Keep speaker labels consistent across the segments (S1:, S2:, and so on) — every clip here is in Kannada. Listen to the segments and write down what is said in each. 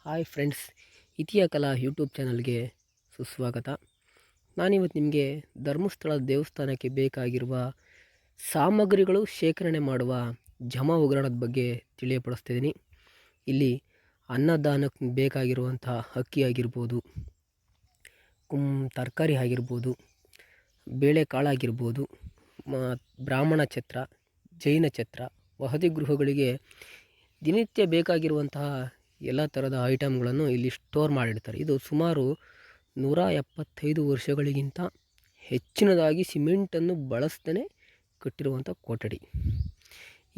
S1: ಹಾಯ್ ಫ್ರೆಂಡ್ಸ್, ಇತಿಯ ಕಲಾ ಯೂಟ್ಯೂಬ್ ಚಾನಲ್ಗೆ ಸುಸ್ವಾಗತ. ನಾನಿವತ್ತು ನಿಮಗೆ ಧರ್ಮಸ್ಥಳ ದೇವಸ್ಥಾನಕ್ಕೆ ಬೇಕಾಗಿರುವ ಸಾಮಗ್ರಿಗಳು ಶೇಖರಣೆ ಮಾಡುವ ಜಮಾ ಉಗ್ರಾಣದ ಬಗ್ಗೆ ತಿಳಿಯಪಡಿಸ್ತಿದ್ದೀನಿ. ಇಲ್ಲಿ ಅನ್ನದಾನಕ್ಕೆ ಬೇಕಾಗಿರುವಂಥ ಅಕ್ಕಿ ಆಗಿರ್ಬೋದು, ತರಕಾರಿ ಆಗಿರ್ಬೋದು, ಬೇಳೆಕಾಳಾಗಿರ್ಬೋದು, ಬ್ರಾಹ್ಮಣ ಛತ್ರ, ಜೈನ ಛತ್ರ, ವಸತಿ ಗೃಹಗಳಿಗೆ ದಿನನಿತ್ಯ ಬೇಕಾಗಿರುವಂತಹ ಎಲ್ಲ ಥರದ ಐಟಮ್ಗಳನ್ನು ಇಲ್ಲಿ ಸ್ಟೋರ್ ಮಾಡಿಡ್ತಾರೆ. ಇದು ಸುಮಾರು 175 ವರ್ಷಗಳಿಗಿಂತ ಹೆಚ್ಚಿನದಾಗಿ ಸಿಮೆಂಟನ್ನು ಬಳಸ್ದೇ ಕಟ್ಟಿರುವಂಥ ಕೊಠಡಿ.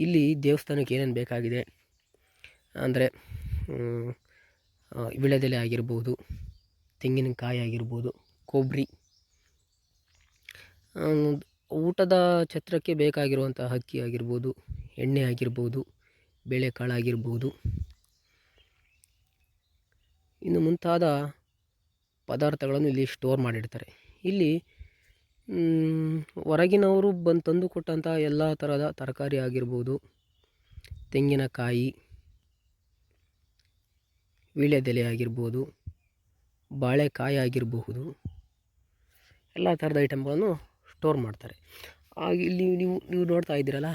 S1: ಇಲ್ಲಿ ದೇವಸ್ಥಾನಕ್ಕೆ ಏನೇನು ಬೇಕಾಗಿದೆ ಅಂದರೆ ವಿಳೆದೆಲೆ ಆಗಿರ್ಬೋದು, ತೆಂಗಿನಕಾಯಿ ಆಗಿರ್ಬೋದು, ಕೊಬ್ಬರಿ, ಊಟದ ಛತ್ರಕ್ಕೆ ಬೇಕಾಗಿರುವಂಥ ಅಕ್ಕಿ ಆಗಿರ್ಬೋದು, ಎಣ್ಣೆ ಆಗಿರ್ಬೋದು, ಬೇಳೆಕಾಳಾಗಿರ್ಬೋದು, ಇನ್ನು ಮುಂತಾದ ಪದಾರ್ಥಗಳನ್ನು ಇಲ್ಲಿ ಸ್ಟೋರ್ ಮಾಡಿಡ್ತಾರೆ. ಇಲ್ಲಿ ಹೊರಗಿನವರು ಬಂದು ತಂದು ಕೊಟ್ಟಂಥ ಎಲ್ಲ ಥರದ ತರಕಾರಿ ಆಗಿರ್ಬೋದು, ತೆಂಗಿನಕಾಯಿ, ವೀಳ್ಯದೆಲೆ ಆಗಿರ್ಬೋದು, ಬಾಳೆಕಾಯಿ ಆಗಿರಬಹುದು, ಎಲ್ಲ ಥರದ ಐಟಮ್ಗಳನ್ನು ಸ್ಟೋರ್ ಮಾಡ್ತಾರೆ. ಇಲ್ಲಿ ನೀವು ನೋಡ್ತಾ ಇದ್ದೀರಲ್ಲ,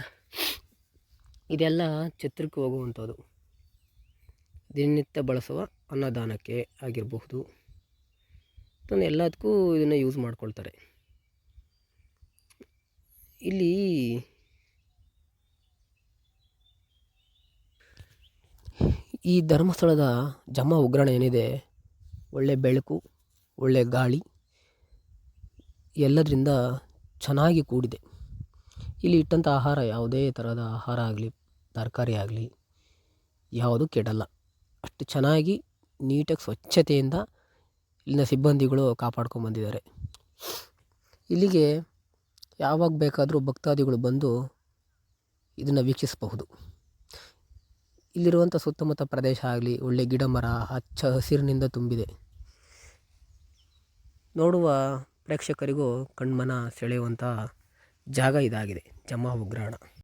S1: ಇದೆಲ್ಲ ಛತ್ರಕ್ಕೆ ಹೋಗುವಂಥದ್ದು, ದಿನನಿತ್ಯ ಬಳಸುವ ಅನ್ನದಾನಕ್ಕೆ ಆಗಿರಬಹುದು, ಎಲ್ಲದಕ್ಕೂ ಇದನ್ನು ಯೂಸ್ ಮಾಡ್ಕೊಳ್ತಾರೆ. ಇಲ್ಲಿ ಈ ಧರ್ಮಸ್ಥಳದ ಜಮಾ ಉಗ್ರಾಣ ಏನಿದೆ, ಒಳ್ಳೆ ಬೆಳಕು, ಒಳ್ಳೆ ಗಾಳಿ, ಎಲ್ಲದರಿಂದ ಚೆನ್ನಾಗಿ ಕೂಡಿದೆ. ಇಲ್ಲಿ ಇಟ್ಟಂಥ ಆಹಾರ, ಯಾವುದೇ ಥರದ ಆಹಾರ ಆಗಲಿ, ತರಕಾರಿ ಆಗಲಿ, ಯಾವುದು ಕೆಡಲ್ಲ. ಅಷ್ಟು ಚೆನ್ನಾಗಿ ನೀಟಾಗಿ ಸ್ವಚ್ಛತೆಯಿಂದ ಇಲ್ಲಿನ ಸಿಬ್ಬಂದಿಗಳು ಕಾಪಾಡ್ಕೊಂಡ್ಬಂದಿದ್ದಾರೆ. ಇಲ್ಲಿಗೆ ಯಾವಾಗ ಬೇಕಾದರೂ ಭಕ್ತಾದಿಗಳು ಬಂದು ಇದನ್ನು ವೀಕ್ಷಿಸಬಹುದು. ಇಲ್ಲಿರುವಂಥ ಸುತ್ತಮುತ್ತ ಪ್ರದೇಶ ಆಗಲಿ, ಒಳ್ಳೆ ಗಿಡ ಮರ, ಹಚ್ಚ ಹಸಿರಿನಿಂದ ತುಂಬಿದೆ. ನೋಡುವ ಪ್ರೇಕ್ಷಕರಿಗೂ ಕಣ್ಮನ ಸೆಳೆಯುವಂಥ ಜಾಗ ಇದಾಗಿದೆ ಜಮಾ ಉಗ್ರಾಣ.